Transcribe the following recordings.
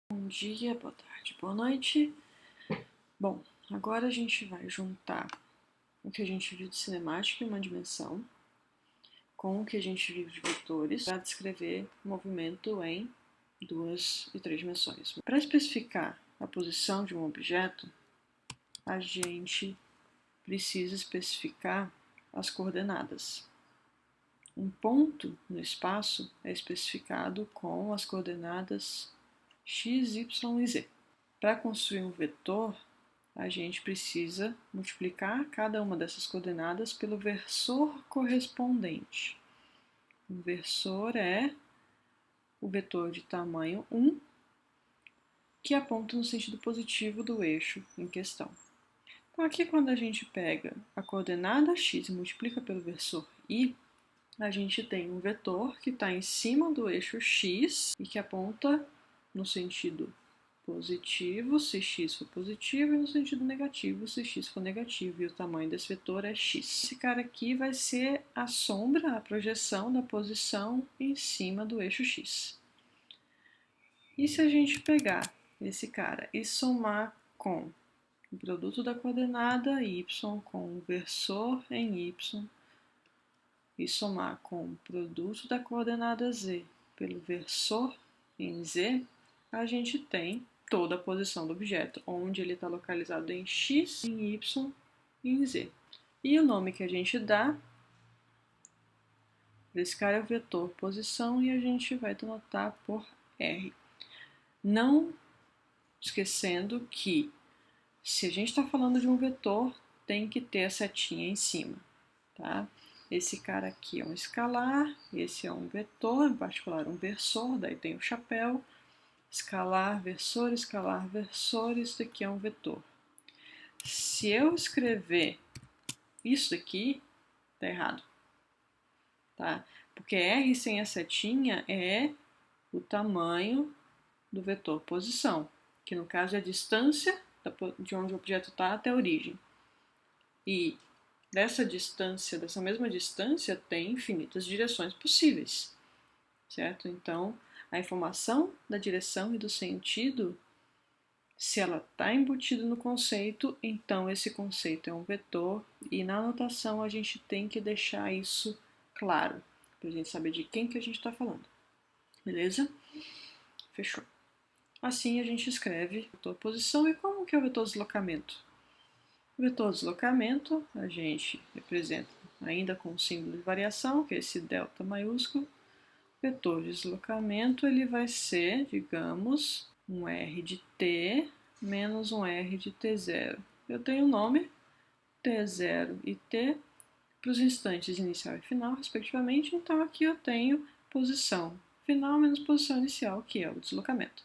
Bom dia, boa tarde, boa noite. Bom, agora a gente vai juntar o que a gente viu de cinemática em uma dimensão com o que a gente viu de vetores para descrever movimento em 2 e 3 dimensões. Para especificar a posição de um objeto, a gente precisa especificar as coordenadas. Um ponto no espaço é especificado com as coordenadas x, y e z. Para construir um vetor, a gente precisa multiplicar cada uma dessas coordenadas pelo versor correspondente. O versor é o vetor de tamanho 1, que aponta no sentido positivo do eixo em questão. Então, aqui, quando a gente pega a coordenada x e multiplica pelo versor y, a gente tem um vetor que está em cima do eixo x e que aponta no sentido positivo, se x for positivo, e no sentido negativo, se x for negativo, e o tamanho desse vetor é x. Esse cara aqui vai ser a sombra, a projeção da posição em cima do eixo x. E se a gente pegar esse cara e somar com o produto da coordenada y com o versor em y, e somar com o produto da coordenada z pelo versor em z, a gente tem toda a posição do objeto, onde ele está localizado em x, em y e em z. E o nome que a gente dá desse cara é o vetor posição e a gente vai denotar por R. Não esquecendo que, se a gente está falando de um vetor, tem que ter a setinha em cima, tá? Esse cara aqui é um escalar, esse é um vetor, em particular um versor, daí tem o chapéu, escalar, versor, isso daqui é um vetor. Se eu escrever isso daqui, tá errado, tá? Porque R sem a setinha é o tamanho do vetor posição, que no caso é a distância de onde o objeto está até a origem. E dessa distância, dessa mesma distância, tem infinitas direções possíveis, certo? Então, a informação da direção e do sentido, se ela está embutida no conceito, então esse conceito é um vetor, e na anotação a gente tem que deixar isso claro, para a gente saber de quem que a gente está falando. Beleza? Fechou. Assim a gente escreve vetor posição. E como que é o vetor deslocamento? O vetor deslocamento a gente representa ainda com o símbolo de variação, que é esse delta maiúsculo. O vetor de deslocamento ele vai ser, digamos, um R de t menos um R de t0. Eu tenho o nome t0 e t para os instantes inicial e final, respectivamente, então aqui eu tenho posição final menos posição inicial, que é o deslocamento.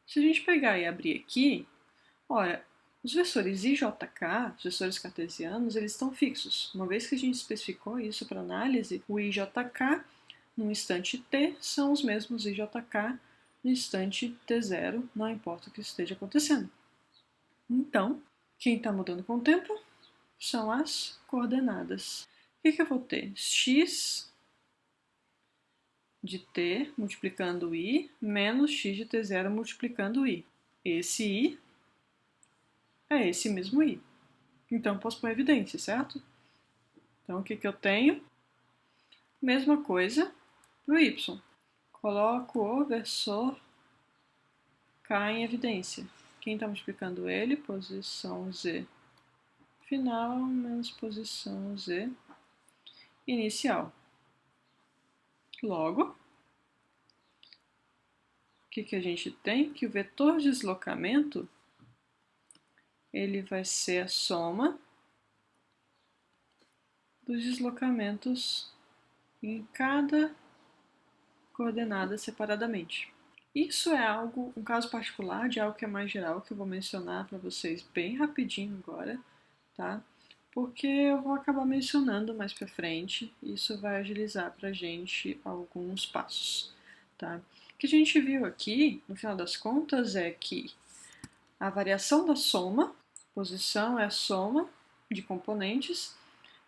Se a gente pegar e abrir aqui, olha, os versores i, j, k, os versores cartesianos, eles estão fixos. Uma vez que a gente especificou isso para análise, o i, j, k no instante t são os mesmos i, j, k no instante t0, não importa o que esteja acontecendo. Então, quem está mudando com o tempo são as coordenadas. O que eu vou ter? X de t multiplicando i menos x de t0 multiplicando i. Esse i é esse mesmo i. Então, posso pôr evidência, certo? Então, o que eu tenho? Mesma coisa para o y. Coloco o versor k em evidência. Quem está multiplicando ele? Posição z final menos posição z inicial. Logo, o que a gente tem? Que o vetor de deslocamento ele vai ser a soma dos deslocamentos em cada coordenada separadamente. Isso é algo, um caso particular de algo que é mais geral, que eu vou mencionar para vocês bem rapidinho agora, tá? Porque eu vou acabar mencionando mais para frente, e isso vai agilizar para a gente alguns passos, tá? O que a gente viu aqui, no final das contas, é que a variação da soma, posição é a soma de componentes,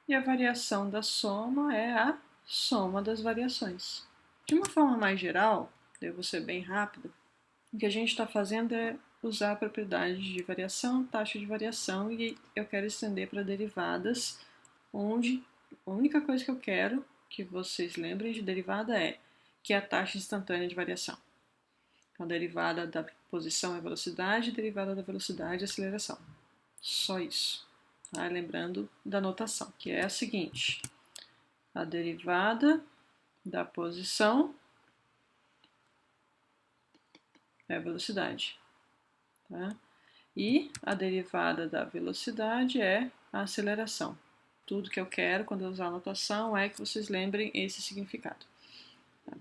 e a variação da soma é a soma das variações. De uma forma mais geral, eu vou ser bem rápida, O que a gente está fazendo é usar a propriedade de variação, taxa de variação, e eu quero estender para derivadas, onde a única coisa que eu quero que vocês lembrem de derivada é que é a taxa instantânea de variação. Então, a derivada da posição é velocidade, a derivada da velocidade é aceleração. Só isso. Tá? Lembrando da notação, que é a seguinte: a derivada da posição é a velocidade. Tá? E a derivada da velocidade é a aceleração. Tudo que eu quero quando eu usar a notação é que vocês lembrem esse significado. Tá?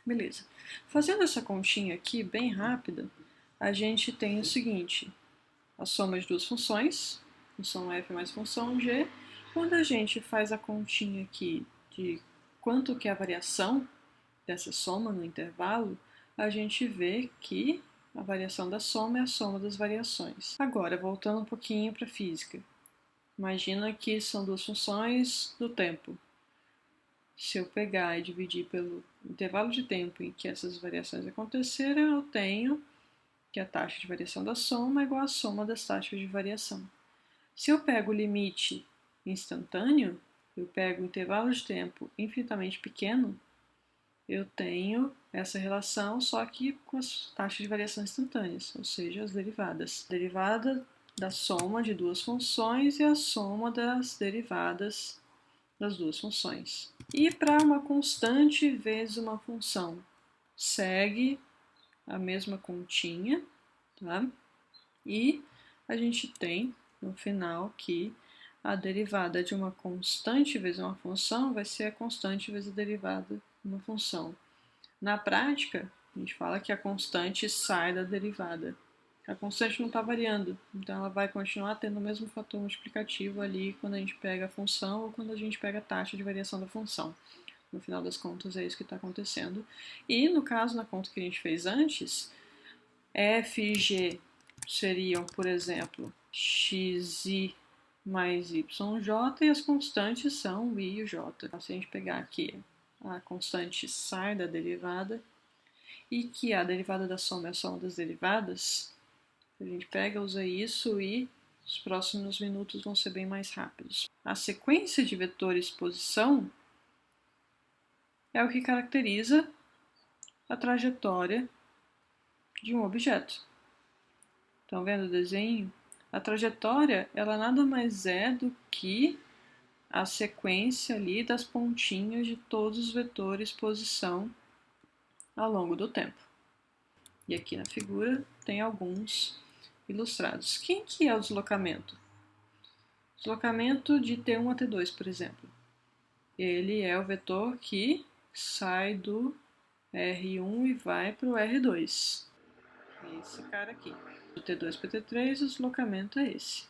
Beleza. Fazendo essa continha aqui bem rápida, a gente tem o seguinte: a soma de duas funções, função f mais função g. Quando a gente faz a continha aqui de quanto que é a variação dessa soma no intervalo, a gente vê que a variação da soma é a soma das variações. Agora, voltando um pouquinho para a física. Imagina que são duas funções do tempo. Se eu pegar e dividir pelo intervalo de tempo em que essas variações aconteceram, eu tenho que a taxa de variação da soma é igual à soma das taxas de variação. Se eu pego o limite instantâneo, eu pego o intervalo de tempo infinitamente pequeno, eu tenho essa relação, só que com as taxas de variação instantâneas, ou seja, as derivadas. Derivada da soma de duas funções e a soma das derivadas das duas funções. E para uma constante vezes uma função, segue a mesma continha, tá? E a gente tem no final que a derivada de uma constante vezes uma função vai ser a constante vezes a derivada de uma função. Na prática, a gente fala que a constante sai da derivada. A constante não está variando, então ela vai continuar tendo o mesmo fator multiplicativo ali quando a gente pega a função ou quando a gente pega a taxa de variação da função. No final das contas, é isso que está acontecendo. E no caso, na conta que a gente fez antes, f e g seriam, por exemplo, xi mais yj, e as constantes são o i e o j. Então, se a gente pegar aqui, a constante sai da derivada e que a derivada da soma é a soma das derivadas, a gente pega, usa isso e os próximos minutos vão ser bem mais rápidos. A sequência de vetores posição é o que caracteriza a trajetória de um objeto. Estão vendo o desenho? A trajetória, ela nada mais é do que a sequência ali das pontinhas de todos os vetores posição ao longo do tempo. E aqui na figura tem alguns ilustrados. Quem que é o deslocamento? Deslocamento de T1 a T2, por exemplo. Ele é o vetor que sai do R1 e vai para o R2. É esse cara aqui. Do T2 para T3, o deslocamento é esse.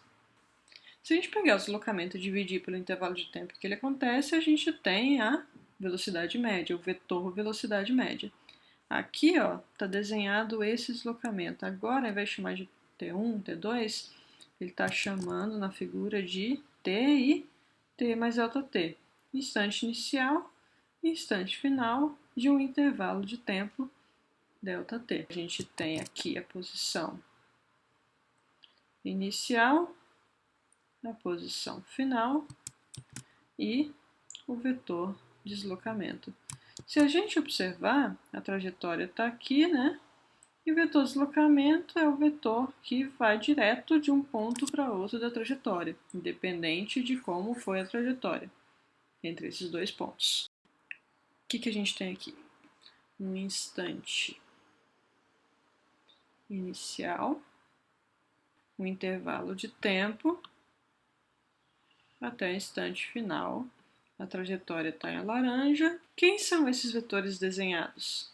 Se a gente pegar o deslocamento e dividir pelo intervalo de tempo que ele acontece, a gente tem a velocidade média, o vetor velocidade média. Aqui, ó, está desenhado esse deslocamento. Agora, ao invés de chamar de T1, T2, ele está chamando na figura de T e T mais delta T. Instante inicial e instante final de um intervalo de tempo delta T. A gente tem aqui a posição inicial, a posição final e o vetor deslocamento. Se a gente observar, a trajetória está aqui, né? E o vetor deslocamento é o vetor que vai direto de um ponto para outro da trajetória, independente de como foi a trajetória entre esses dois pontos. O que a gente tem aqui? Um instante inicial, um intervalo de tempo até o instante final. A trajetória está em laranja. Quem são esses vetores desenhados?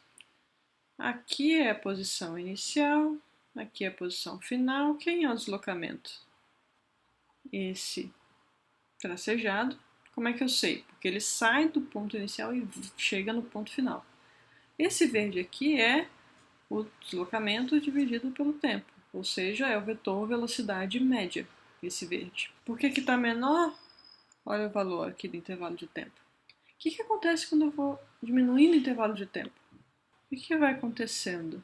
Aqui é a posição inicial, aqui é a posição final. Quem é o deslocamento? Esse tracejado. Como é que eu sei? Porque ele sai do ponto inicial e chega no ponto final. Esse verde aqui é o deslocamento dividido pelo tempo, ou seja, é o vetor velocidade média, esse verde. Por que está menor? Olha o valor aqui do intervalo de tempo. O que acontece quando eu vou diminuindo o intervalo de tempo? O que vai acontecendo?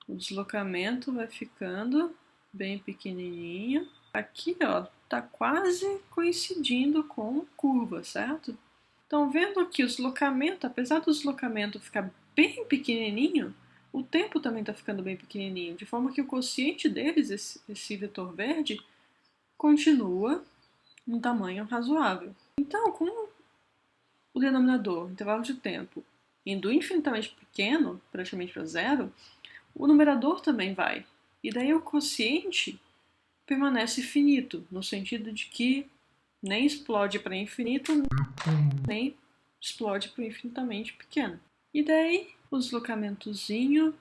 O deslocamento vai ficando bem pequenininho. Aqui, ó, tá quase coincidindo com curva, certo? Então, vendo aqui o deslocamento, apesar do deslocamento ficar bem pequenininho, o tempo também está ficando bem pequenininho, de forma que o quociente deles, esse vetor verde, continua um tamanho razoável. Então, com o denominador, intervalo de tempo, indo infinitamente pequeno, praticamente para zero, o numerador também vai. E daí o quociente permanece finito, no sentido de que nem explode para infinito, nem explode para infinitamente pequeno. E daí o deslocamentozinho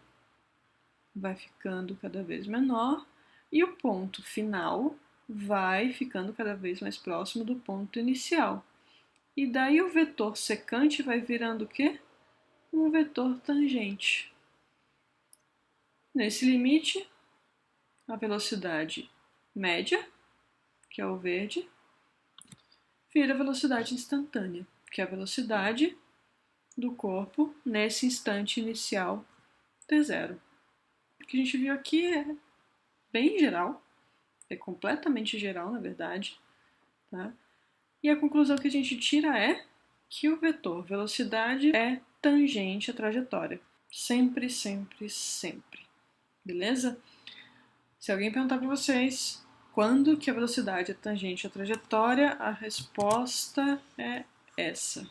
vai ficando cada vez menor e o ponto final vai ficando cada vez mais próximo do ponto inicial. E daí o vetor secante vai virando o quê? Um vetor tangente. Nesse limite, a velocidade média, que é o verde, vira a velocidade instantânea, que é a velocidade do corpo nesse instante inicial t0. O que a gente viu aqui é bem geral, é completamente geral, na verdade, tá? E a conclusão que a gente tira é que o vetor velocidade é tangente à trajetória. Sempre, sempre, sempre. Beleza? Se alguém perguntar para vocês quando que a velocidade é tangente à trajetória, a resposta é essa.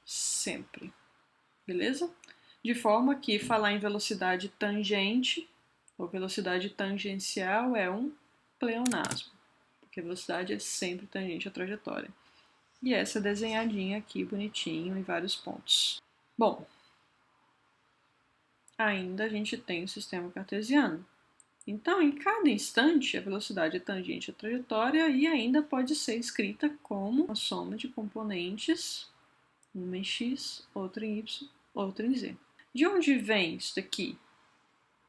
Sempre. Beleza? De forma que falar em velocidade tangente ou velocidade tangencial é um pleonasmo, porque a velocidade é sempre tangente à trajetória. E essa desenhadinha aqui, bonitinho, em vários pontos. Bom, ainda a gente tem o sistema cartesiano. Então, em cada instante, a velocidade é tangente à trajetória e ainda pode ser escrita como uma soma de componentes, uma em x, outra em y, outra em z. De onde vem isso daqui?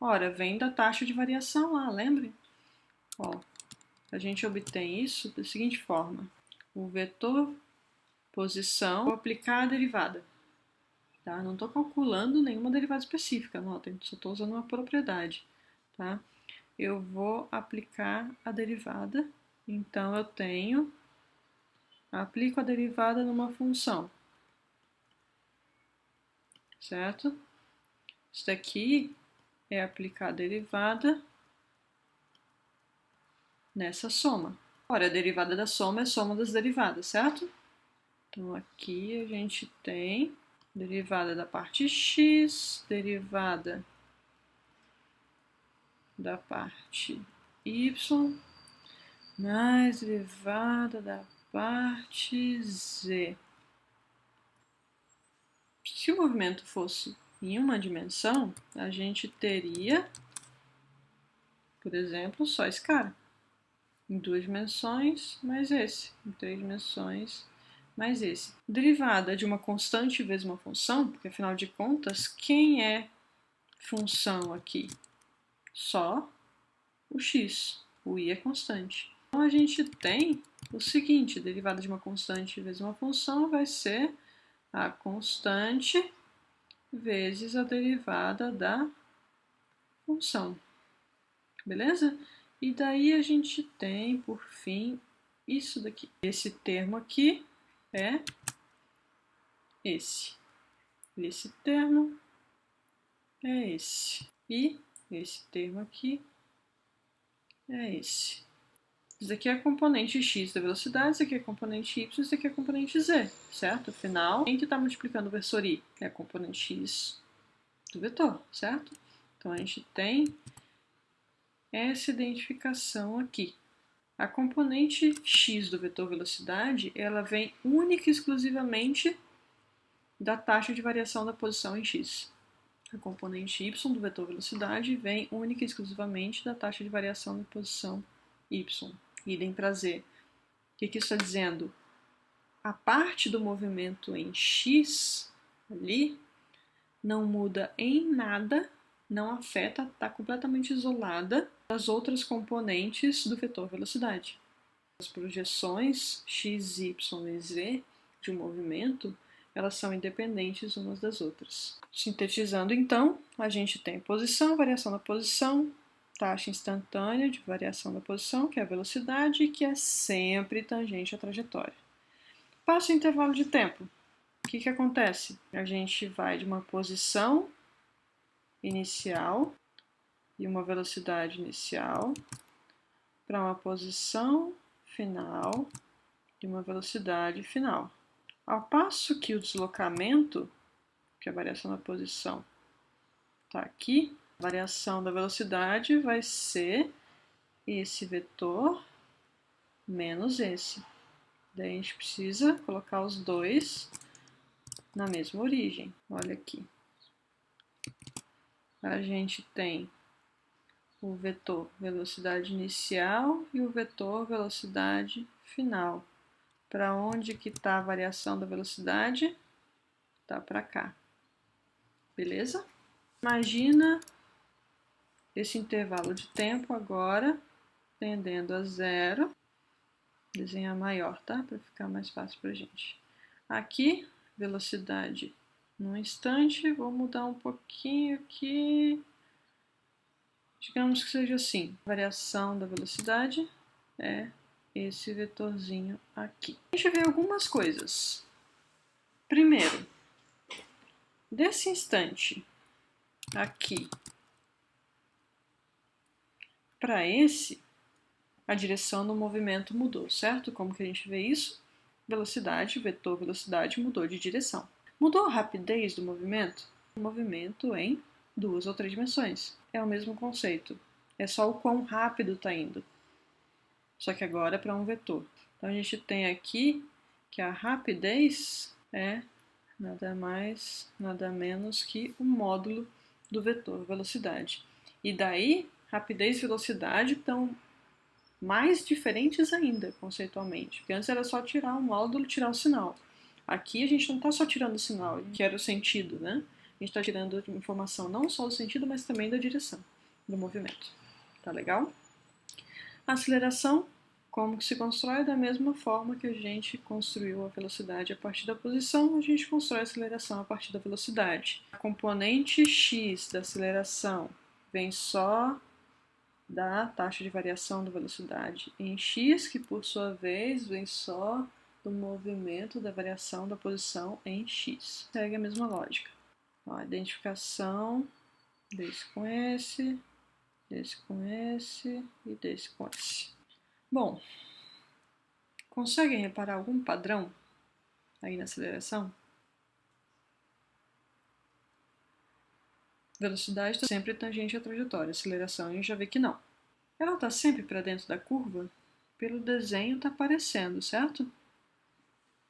Ora, vem da taxa de variação lá, lembrem? Ó, a gente obtém isso da seguinte forma. O vetor posição, vou aplicar a derivada. Tá? Não estou calculando nenhuma derivada específica, notem, só estou usando uma propriedade. Tá? Eu vou aplicar a derivada, então eu aplico a derivada numa função, certo? Isso daqui é aplicar a derivada nessa soma. Ora, a derivada da soma é a soma das derivadas, certo? Então aqui a gente tem derivada da parte x, derivada da parte y, mais derivada da parte z. Se o movimento fosse em uma dimensão, a gente teria, por exemplo, só esse cara. Em 2 dimensões, mais esse. Em 3 dimensões, mais esse. Derivada de uma constante vezes uma função, porque afinal de contas, quem é função aqui? Só o x. O i é constante. Então a gente tem o seguinte: derivada de uma constante vezes uma função vai ser a constante vezes a derivada da função. Beleza? E daí a gente tem, por fim, isso daqui. Esse termo aqui é esse. Esse termo é esse. E esse termo aqui é esse. Isso aqui é a componente x da velocidade, isso aqui é a componente y, isso aqui é a componente z, certo? Afinal, quem que está multiplicando o vetor i? É a componente x do vetor, certo? Então, a gente tem essa identificação aqui. A componente x do vetor velocidade, ela vem única e exclusivamente da taxa de variação da posição em x. A componente y do vetor velocidade vem única e exclusivamente da taxa de variação da posição y. Idem para z. O que isso está dizendo? A parte do movimento em x, ali, não muda em nada, não afeta, está completamente isolada das outras componentes do vetor velocidade. As projeções x, y e z de um movimento, elas são independentes umas das outras. Sintetizando, então, a gente tem posição, variação da posição, taxa instantânea de variação da posição, que é a velocidade, que é sempre tangente à trajetória. Passa o intervalo de tempo. O que acontece? A gente vai de uma posição inicial e uma velocidade inicial para uma posição final e uma velocidade final. Ao passo que o deslocamento, que é a variação da posição, está aqui, a variação da velocidade vai ser esse vetor menos esse. Daí a gente precisa colocar os dois na mesma origem. Olha aqui. A gente tem o vetor velocidade inicial e o vetor velocidade final. Para onde que está a variação da velocidade? Está para cá. Beleza? Imagina esse intervalo de tempo agora tendendo a zero. Desenhar maior, tá? Para ficar mais fácil para a gente. Aqui, velocidade no instante. Vou mudar um pouquinho aqui. Digamos que seja assim. A variação da velocidade é esse vetorzinho aqui. A gente vê algumas coisas. Primeiro, desse instante aqui para esse, a direção do movimento mudou, certo? Como que a gente vê isso? Velocidade, vetor velocidade mudou de direção. Mudou a rapidez do movimento? O movimento em 2 ou 3 dimensões. É o mesmo conceito. É só o quão rápido está indo. Só que agora é para um vetor. Então a gente tem aqui que a rapidez é nada mais, nada menos que o módulo do vetor velocidade. E daí, rapidez e velocidade estão mais diferentes ainda, conceitualmente. Porque antes era só tirar o módulo, tirar o sinal. Aqui a gente não está só tirando o sinal, que era o sentido, né? A gente está tirando informação não só do sentido, mas também da direção do movimento. Tá legal? A aceleração, como que se constrói? Da mesma forma que a gente construiu a velocidade a partir da posição, a gente constrói a aceleração a partir da velocidade. A componente x da aceleração vem só da taxa de variação da velocidade em x, que por sua vez vem só do movimento da variação da posição em x. Segue a mesma lógica. Ó, identificação desse com esse e desse com esse. Bom, conseguem reparar algum padrão aí na aceleração? Velocidade está sempre tangente à trajetória, aceleração a gente já vê que não. Ela está sempre para dentro da curva? Pelo desenho está aparecendo, certo?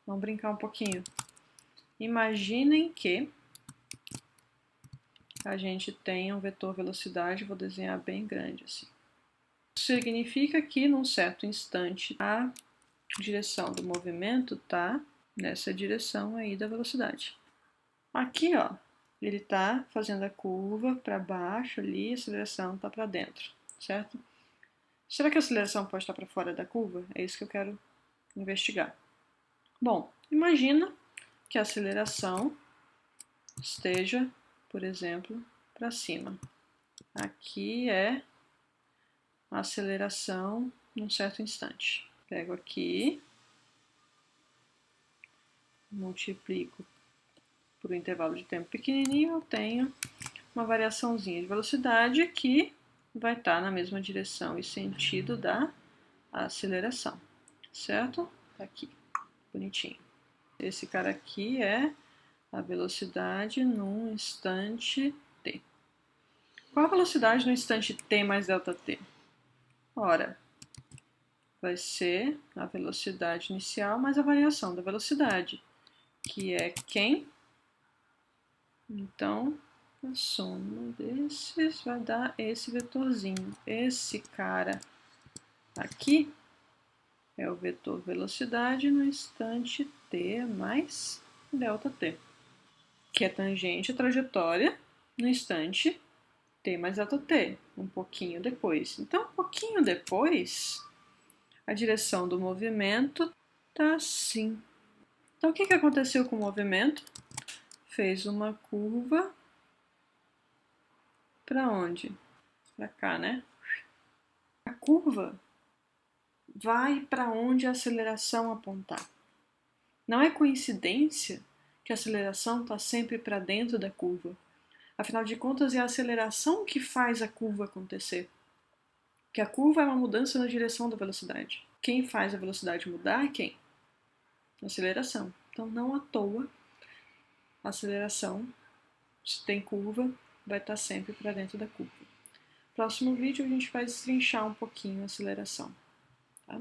Vamos brincar um pouquinho. Imaginem que a gente tem um vetor velocidade, vou desenhar bem grande assim. Isso significa que num certo instante a direção do movimento está nessa direção aí da velocidade. Aqui, ó, ele está fazendo a curva para baixo ali, a aceleração está para dentro, certo? Será que a aceleração pode estar para fora da curva? É isso que eu quero investigar. Bom, imagina que a aceleração esteja, por exemplo, para cima. Aqui é a aceleração num certo instante. Pego aqui, multiplico por um intervalo de tempo pequenininho, eu tenho uma variaçãozinha de velocidade que vai estar na mesma direção e sentido da aceleração, certo? Tá aqui, bonitinho. Esse cara aqui é a velocidade num instante t. Qual a velocidade no instante t mais ΔT? Ora, vai ser a velocidade inicial mais a variação da velocidade, que é quem? Então, a soma desses vai dar esse vetorzinho. Esse cara aqui é o vetor velocidade no instante t mais ΔT, que é tangente à trajetória no instante t mais ΔT, um pouquinho depois. Então, um pouquinho depois, a direção do movimento está assim. Então, o que aconteceu com o movimento? Fez uma curva para onde? Para cá, né? A curva vai para onde a aceleração apontar. Não é coincidência que a aceleração está sempre para dentro da curva. Afinal de contas, é a aceleração que faz a curva acontecer. Porque a curva é uma mudança na direção da velocidade. Quem faz a velocidade mudar é quem? A aceleração. Então, não à toa, a aceleração, se tem curva, vai estar sempre para dentro da curva. No próximo vídeo, a gente vai destrinchar um pouquinho a aceleração. Tá?